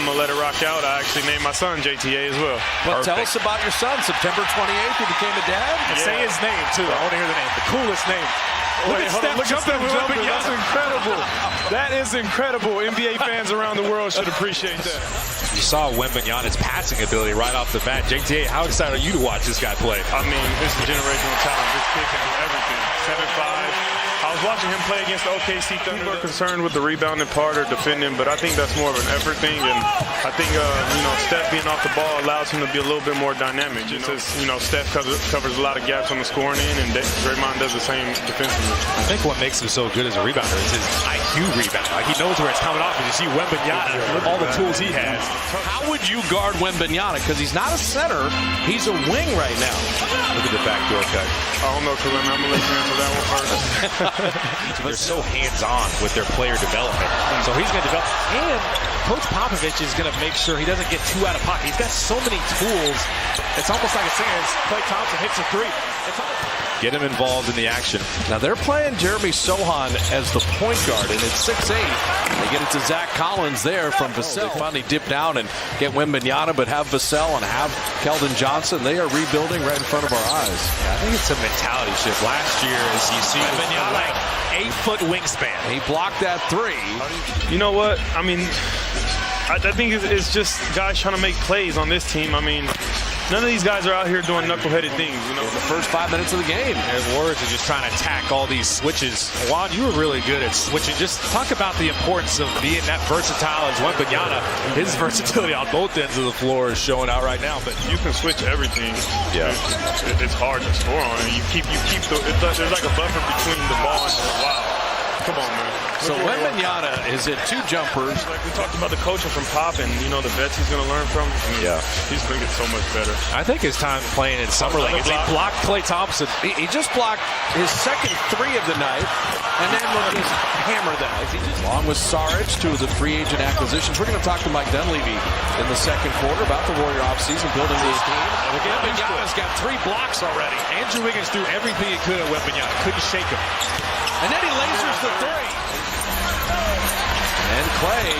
I'm going to let it rock out. I actually named my son JTA as well. But tell us about your son. September 28th, he became a dad. And say his name, too. I want to hear the name. The coolest name. Look at Steph jumping. That's incredible. That is incredible. NBA fans around the world should appreciate that. You saw Wembanyama's passing ability right off the bat. JTA, how excited are you to watch this guy play? I mean, this is generational talent. This kid can do everything. 7'5". I was watching him play against the OKC Thunder. People are concerned with the rebounding part or defending, but I think that's more of an effort thing. And I think, Steph being off the ball allows him to be a little bit more dynamic. Steph covers a lot of gaps on the scoring end, and Draymond does the same defensively. I think what makes him so good as a rebounder is his IQ rebound. Like, he knows where it's coming off, and you see Wembanyama with all the tools he has. How would you guard Wembanyama? Because he's not a center. He's a wing right now. Look at the backdoor cut. I don't know, Kalim. I'm going to let you answer that one first. They're so hands-on with their player development. So he's going to develop. And Coach Popovich is going to make sure he doesn't get too out of pocket. He's got so many tools. It's almost like a singer as Klay Thompson hits a three. Get him involved in the action. Now they're playing Jeremy Sohan as the point guard, and it's 6'8". They get it to Zach Collins there from Vassell. They finally dip down and get Wembanyama, but have Vassell and have Keldon Johnson. They are rebuilding right in front of our eyes. Yeah, I think it's a mentality shift. Last year, as you see, Wembanyama, 8-foot wingspan. He blocked that three. You know what? I mean, I think it's just guys trying to make plays on this team. I mean, none of these guys are out here doing knuckleheaded things. The first 5 minutes of the game. And Warriors are just trying to attack all these switches. Juan, you were really good at switching. Just talk about the importance of being that versatile as Wembanyama. His versatility on both ends of the floor is showing out right now. But you can switch everything. Yeah, it's hard to score on it. There's like a buffer between the ball and the wow. Come on, man. So Wembanyama is at 2 jumpers. Like we talked about the coaching from Pop and, the vets he's going to learn from. He's going to get so much better. I think his time playing in Summer League, he blocked Klay Thompson. He just blocked his second 3 of the night, and then will just hammer that. Along with Saric, 2 of the free agent acquisitions. We're going to talk to Mike Dunleavy in the second quarter about the Warrior offseason, building this team. Wembanyama's got 3 blocks already. Andrew Wiggins threw everything he could at Wembanyama. Couldn't shake him. And then he lasers the 3. And Klay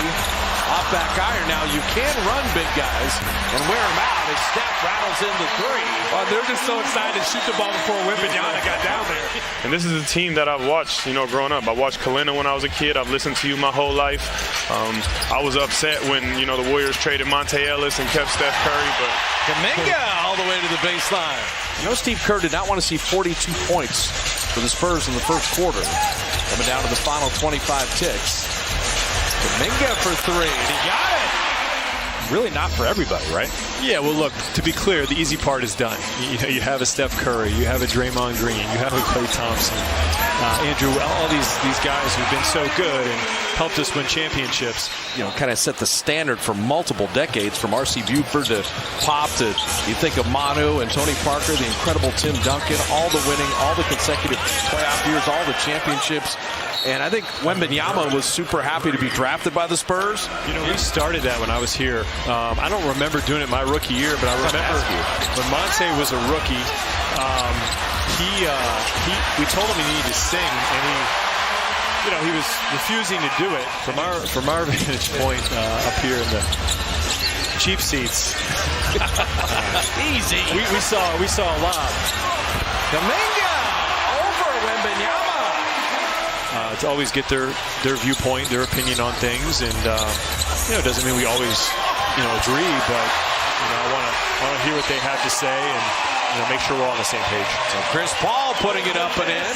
off back iron. Now you can run big guys and wear them out as Steph rattles into 3. Well, they're just so excited to shoot the ball before Wembanyama got down there. And this is a team that I've watched, growing up. I watched Kalina when I was a kid. I've listened to you my whole life. I was upset when, the Warriors traded Monte Ellis and kept Steph Curry, but Kuminga all the way to the baseline. Steve Kerr did not want to see 42 points for the Spurs in the first quarter. Coming down to the final 25 ticks. Kuminga for 3. He got it. Really not for everybody, right? Yeah, well, look, to be clear, the easy part is done. You have a Steph Curry, you have a Draymond Green, you have a Klay Thompson, Andrew, all these guys who've been so good and helped us win championships. Kind of set the standard for multiple decades, from R.C. Buford to Pop to, you think of Manu and Tony Parker, the incredible Tim Duncan, all the winning, all the consecutive playoff years, all the championships. And I think Wembanyama was super happy to be drafted by the Spurs. We started that when I was here. I don't remember doing it my rookie year, but I remember when Monte was a rookie, we told him he needed to sing, and he was refusing to do it. From our vantage point up here in the cheap seats, easy. We saw a lot. Kuminga over Wembanyama. To always get their viewpoint, their opinion on things, and it doesn't mean we always agree, but I want to hear what they have to say and make sure we're all on the same page. So Chris Paul putting it up and in.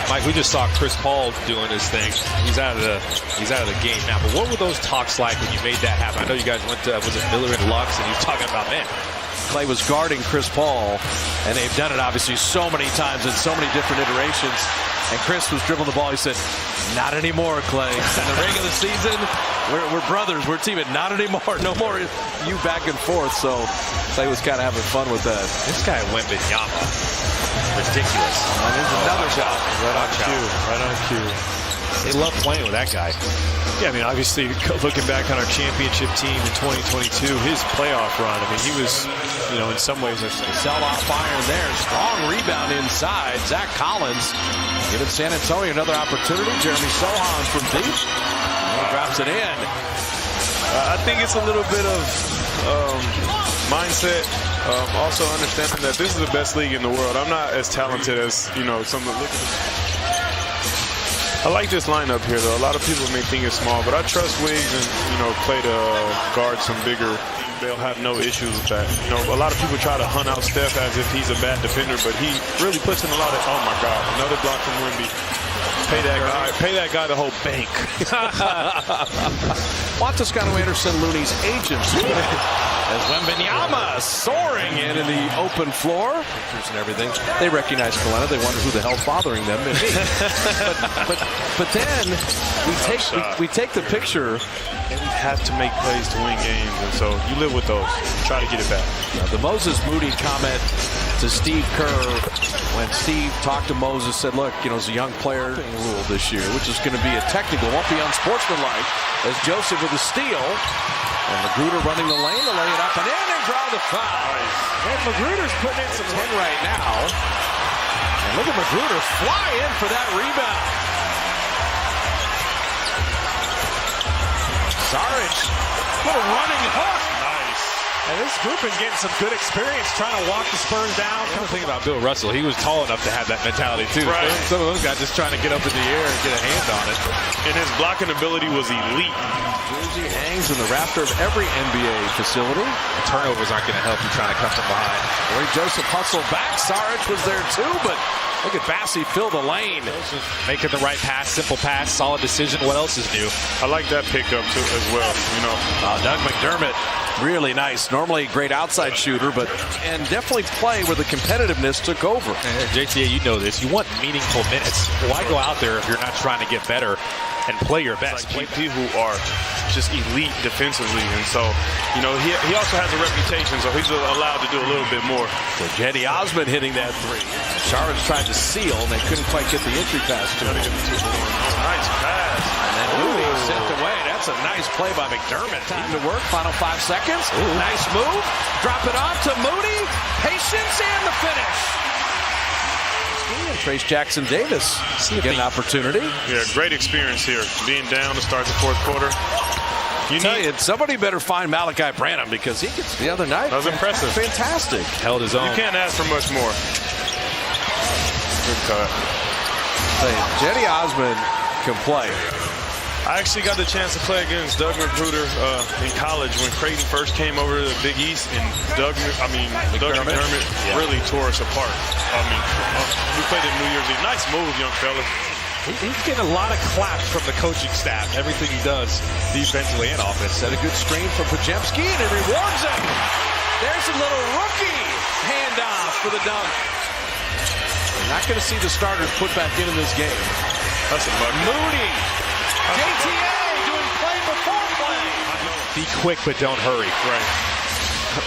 Mike, we just saw Chris Paul doing his thing. He's out of the game now. But what were those talks like when you made that happen? I know you guys went to Miller and Lux, and he was talking about, man, Klay was guarding Chris Paul, and they've done it obviously so many times in so many different iterations. And Chris was dribbling the ball. He said, "Not anymore, Klay. In the regular season, we're brothers. We're teaming. Not anymore. No more you back and forth." So Klay was kind of having fun with that. This guy Wembanyama, ridiculous. And there's another shot. Right on cue. Right on cue. They love playing with that guy. Yeah, obviously, looking back on our championship team in 2022, his playoff run, he was, in some ways, sell-off iron there. Strong rebound inside. Zach Collins giving San Antonio another opportunity. Jeremy Sohan from deep. He drops it in. I think it's a little bit of mindset. Also understanding that this is the best league in the world. I'm not as talented as, you know, some of the. I like this lineup here, though. A lot of people may think it's small, but I trust Wiggs and, you know, Clay to guard some bigger. They'll have no issues with that. You know, a lot of people try to hunt out Steph as if he's a bad defender, but he really puts in a lot of. Oh my God! Another block from Wemby. Pay that guy the whole bank. Juan Toscano-Anderson, Looney's agent. As Wembanyama soaring in the open floor. Pictures and everything. They recognize Kalena. They wonder who the hell's bothering them. but then we take the picture. And we have to make plays to win games, and so you live with those. Try to get it back. Now, the Moses Moody comment to Steve Kerr when Steve talked to Moses, said, look, you know, it's a young player rule this year, which is going to be a technical, won't be unsportsmanlike, as Joseph with a steal. And Magruder running the lane to lay it up and in and draw the foul. Nice. And Magruder's putting in some 10 right now. And look at Magruder fly in for that rebound. Saric, what a running hook. Nice. And this group been getting some good experience trying to walk the Spurs down. The thing about Bill Russell, he was tall enough to have that mentality too. Right. Some of those guys just trying to get up in the air and get a hand on it. And his blocking ability was elite. Jersey hangs in the rafter of every NBA facility. Turnovers aren't going to help you trying to come from behind. Corey Joseph hustled back. Saric was there too, but look at Bassey fill the lane. Making the right pass, simple pass, solid decision. What else is new? I like that pickup too as well. You know, Doug McDermott, really nice. Normally a great outside shooter, and definitely play where the competitiveness took over. And JTA, you know this. You want meaningful minutes. Why go out there if you're not trying to get better and play your best? Like people who are just elite defensively, and so, you know, he also has a reputation, so he's allowed to do a little bit more. So Jetty Osmond hitting that three. Charlotte tried to seal, and they couldn't quite get the entry pass to him. Nice pass. And then Moody sent away. That's a nice play by McDermott. Time to work. Final 5 seconds. Ooh. Nice move. Drop it off to Moody. Patience and the finish. Trace Jackson Davis get an opportunity. Yeah, great experience here. Being down to start the fourth quarter. Somebody better find Malachi Branham because he gets the other night. That was impressive. Fantastic. Held his own. You can't ask for much more. Good cut. Jetty Osmond can play. I actually got the chance to play against Doug Magruder in college when Creighton first came over to the Big East, and Doug McDermott really tore us apart. I mean, we played in New Year's Eve. Nice move, young fella. He's getting a lot of claps from the coaching staff. Everything he does defensively and offense. Set a good screen from Podziemski, and it rewards him. There's a little rookie handoff for the dunk. We're not going to see the starters put back in this game. That's a bucket. Moody. JTA doing play before play. Be quick, but don't hurry. Right.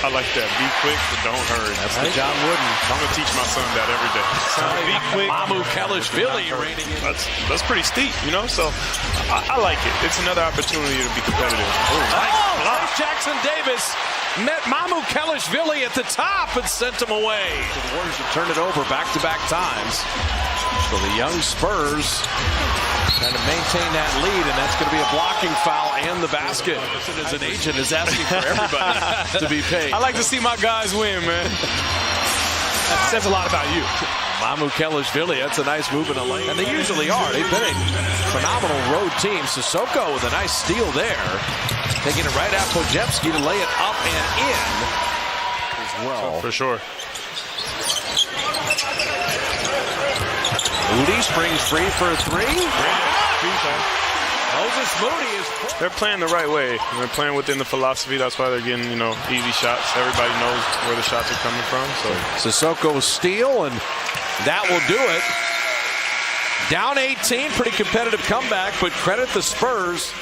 I like that. Be quick, but don't hurry. That's the John Wooden. I'm going to teach my son that every day. Be quick. Mamu Kelishvili reigning in. That's pretty steep, you know? So I like it. It's another opportunity to be competitive. Trace Jackson Davis met Mamu Kelishvili at the top and sent him away. The Warriors have turned it over back-to-back times. So the young Spurs trying to maintain that lead, and that's going to be a blocking foul and the basket. As an agent is asking for everybody to be paid. I like to see my guys win, man. That says a lot about you. Mamu Kelishvili, that's a nice move in the lane. And they usually are. They've been a phenomenal road team. Sissoko with a nice steal there. Taking it right at Podziemski to lay it up and in as well. For sure. Moody springs free for a three. Moses Moody is. They're playing the right way. They're playing within the philosophy. That's why they're getting, you know, easy shots. Everybody knows where the shots are coming from. So Sissoko steal, and that will do it. Down 18, pretty competitive comeback, but credit the Spurs.